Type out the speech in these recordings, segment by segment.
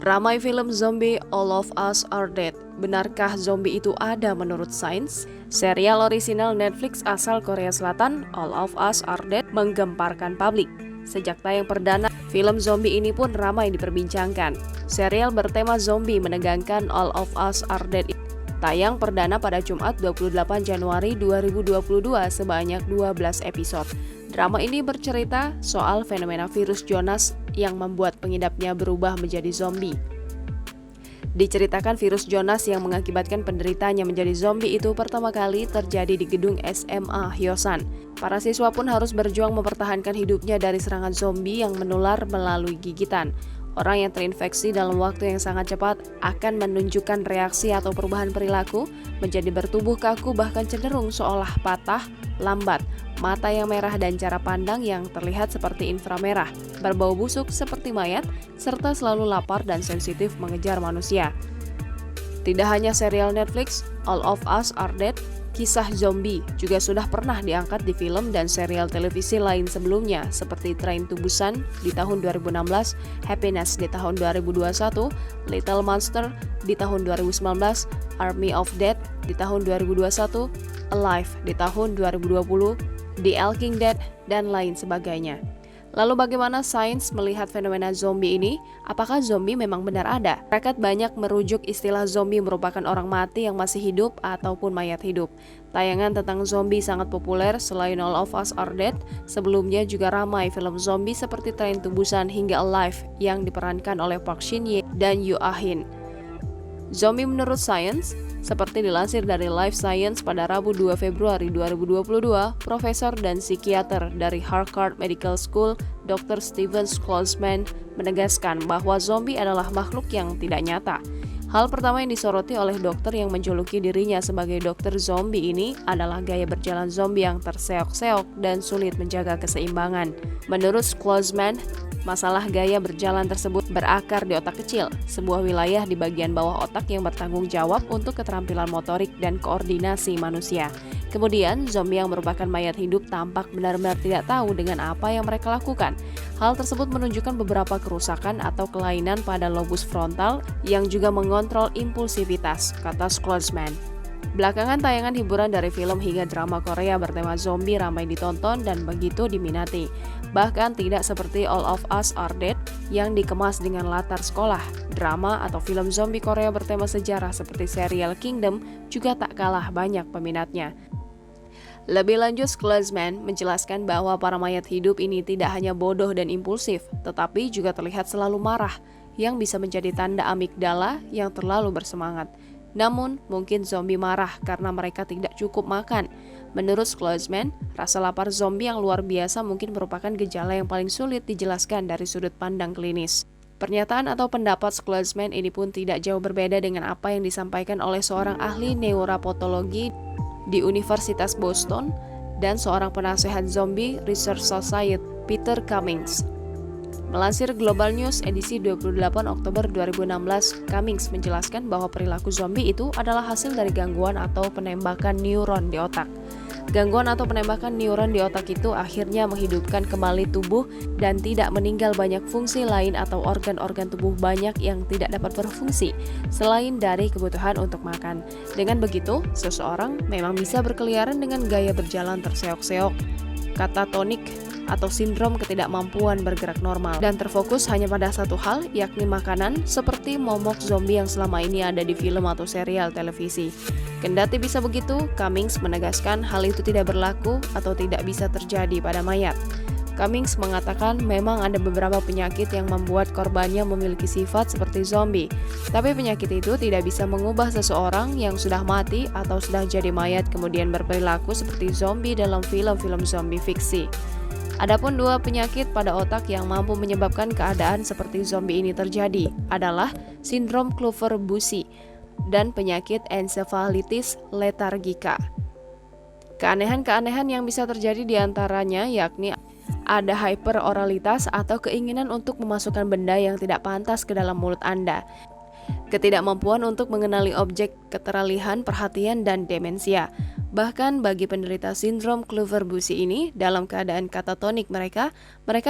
Ramai film zombie, All of Us Are Dead. Benarkah zombie itu ada menurut sains? Serial orisinal Netflix asal Korea Selatan, All of Us Are Dead, menggemparkan publik. Sejak tayang perdana, film zombie ini pun ramai diperbincangkan. Serial bertema zombie menegangkan All of Us Are Dead tayang perdana pada Jumat 28 Januari 2022 sebanyak 12 episode. Drama ini bercerita soal fenomena virus Jonas yang membuat pengidapnya berubah menjadi zombie. Diceritakan virus Jonas yang mengakibatkan penderitanya menjadi zombie itu pertama kali terjadi di gedung SMA Hyosan. Para siswa pun harus berjuang mempertahankan hidupnya dari serangan zombie yang menular melalui gigitan. Orang yang terinfeksi dalam waktu yang sangat cepat akan menunjukkan reaksi atau perubahan perilaku, menjadi bertubuh kaku bahkan cenderung seolah patah, lambat, mata yang merah dan cara pandang yang terlihat seperti inframerah, berbau busuk seperti mayat, serta selalu lapar dan sensitif mengejar manusia. Tidak hanya serial Netflix, All of Us Are Dead, kisah zombie juga sudah pernah diangkat di film dan serial televisi lain sebelumnya seperti Train to Busan di tahun 2016, Happiness di tahun 2021, Little Monster di tahun 2019, Army of Dead di tahun 2021, Alive di tahun 2020, The Walking Dead, dan lain sebagainya. Lalu bagaimana sains melihat fenomena zombie ini? Apakah zombie memang benar ada? Masyarakat banyak merujuk istilah zombie merupakan orang mati yang masih hidup ataupun mayat hidup. Tayangan tentang zombie sangat populer selain All of Us Are Dead. Sebelumnya juga ramai film zombie seperti Train to Busan hingga Alive yang diperankan oleh Park Shin-ye dan Yoo Ah-hin. Zombie menurut sains, seperti dilansir dari Life Science pada Rabu 2 Februari 2022, Profesor dan Psikiater dari Harvard Medical School, Dr. Steven Schwarzman, menegaskan bahwa zombie adalah makhluk yang tidak nyata. Hal pertama yang disoroti oleh dokter yang menjuluki dirinya sebagai dokter zombie ini adalah gaya berjalan zombie yang terseok-seok dan sulit menjaga keseimbangan. Menurut Schwarzman, masalah gaya berjalan tersebut berakar di otak kecil, sebuah wilayah di bagian bawah otak yang bertanggung jawab untuk keterampilan motorik dan koordinasi manusia. Kemudian, zombie yang merupakan mayat hidup tampak benar-benar tidak tahu dengan apa yang mereka lakukan. Hal tersebut menunjukkan beberapa kerusakan atau kelainan pada lobus frontal yang juga mengontrol impulsivitas, kata Schwarzman. Belakangan tayangan hiburan dari film hingga drama Korea bertema zombie ramai ditonton dan begitu diminati. Bahkan tidak seperti All of Us Are Dead yang dikemas dengan latar sekolah. Drama atau film zombie Korea bertema sejarah seperti serial Kingdom juga tak kalah banyak peminatnya. Lebih lanjut, Schwarzman menjelaskan bahwa para mayat hidup ini tidak hanya bodoh dan impulsif, tetapi juga terlihat selalu marah, yang bisa menjadi tanda amigdala yang terlalu bersemangat. Namun, mungkin zombie marah karena mereka tidak cukup makan. Menurut Schwarzman, rasa lapar zombie yang luar biasa mungkin merupakan gejala yang paling sulit dijelaskan dari sudut pandang klinis. Pernyataan atau pendapat Schwarzman ini pun tidak jauh berbeda dengan apa yang disampaikan oleh seorang ahli neuropatologi di Universitas Boston dan seorang penasehat zombie Research Society, Peter Cummings. Melansir Global News edisi 28 Oktober 2016, Cummings menjelaskan bahwa perilaku zombie itu adalah hasil dari gangguan atau penembakan neuron di otak. Gangguan atau penembakan neuron di otak itu akhirnya menghidupkan kembali tubuh dan tidak meninggal banyak fungsi lain atau organ-organ tubuh banyak yang tidak dapat berfungsi selain dari kebutuhan untuk makan. Dengan begitu, seseorang memang bisa berkeliaran dengan gaya berjalan terseok-seok, katatonik, atau sindrom ketidakmampuan bergerak normal dan terfokus hanya pada satu hal, yakni makanan, seperti momok zombie yang selama ini ada di film atau serial televisi. Kendati bisa begitu, Cummings menegaskan hal itu tidak berlaku atau tidak bisa terjadi pada mayat. Cummings mengatakan memang ada beberapa penyakit yang membuat korbannya memiliki sifat seperti zombie, tapi penyakit itu tidak bisa mengubah seseorang yang sudah mati atau sudah jadi mayat kemudian berperilaku seperti zombie dalam film-film zombie fiksi. Adapun dua penyakit pada otak yang mampu menyebabkan keadaan seperti zombie ini terjadi adalah sindrom Kluver-Bucy dan penyakit ensefalitis letargika. Keanehan-keanehan yang bisa terjadi di antaranya yakni ada hyperoralitas atau keinginan untuk memasukkan benda yang tidak pantas ke dalam mulut Anda, ketidakmampuan untuk mengenali objek, keteralihan perhatian, dan demensia. Bahkan bagi penderita sindrom Clover-Bucy ini, dalam keadaan katatonik mereka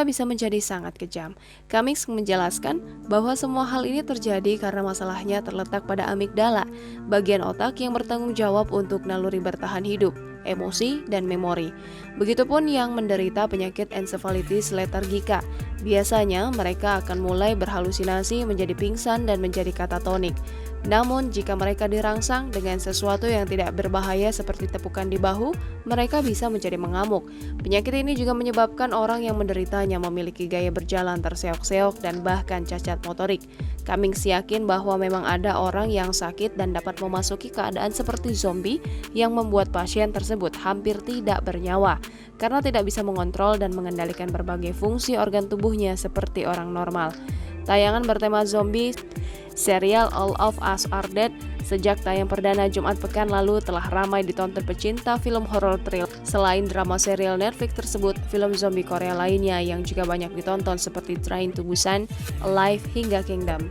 bisa menjadi sangat kejam. Cummings menjelaskan bahwa semua hal ini terjadi karena masalahnya terletak pada amigdala, bagian otak yang bertanggung jawab untuk naluri bertahan hidup, emosi, dan memori. Begitupun yang menderita penyakit ensefalitis letargika. Biasanya mereka akan mulai berhalusinasi, menjadi pingsan, dan menjadi katatonik. Namun, jika mereka dirangsang dengan sesuatu yang tidak berbahaya seperti tepukan di bahu, mereka bisa menjadi mengamuk. Penyakit ini juga menyebabkan orang yang menderitanya memiliki gaya berjalan terseok-seok dan bahkan cacat motorik. Cummings yakin bahwa memang ada orang yang sakit dan dapat memasuki keadaan seperti zombie yang membuat pasien tersebut hampir tidak bernyawa karena tidak bisa mengontrol dan mengendalikan berbagai fungsi organ tubuhnya seperti orang normal. Tayangan bertema zombie, serial All of Us Are Dead, sejak tayang perdana Jumat pekan lalu telah ramai ditonton pecinta film horor thrill. Selain drama serial Netflix tersebut, film zombie Korea lainnya yang juga banyak ditonton seperti Train to Busan, Alive, hingga Kingdom.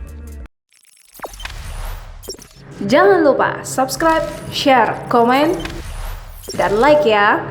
Jangan lupa subscribe, share, komen, dan like ya!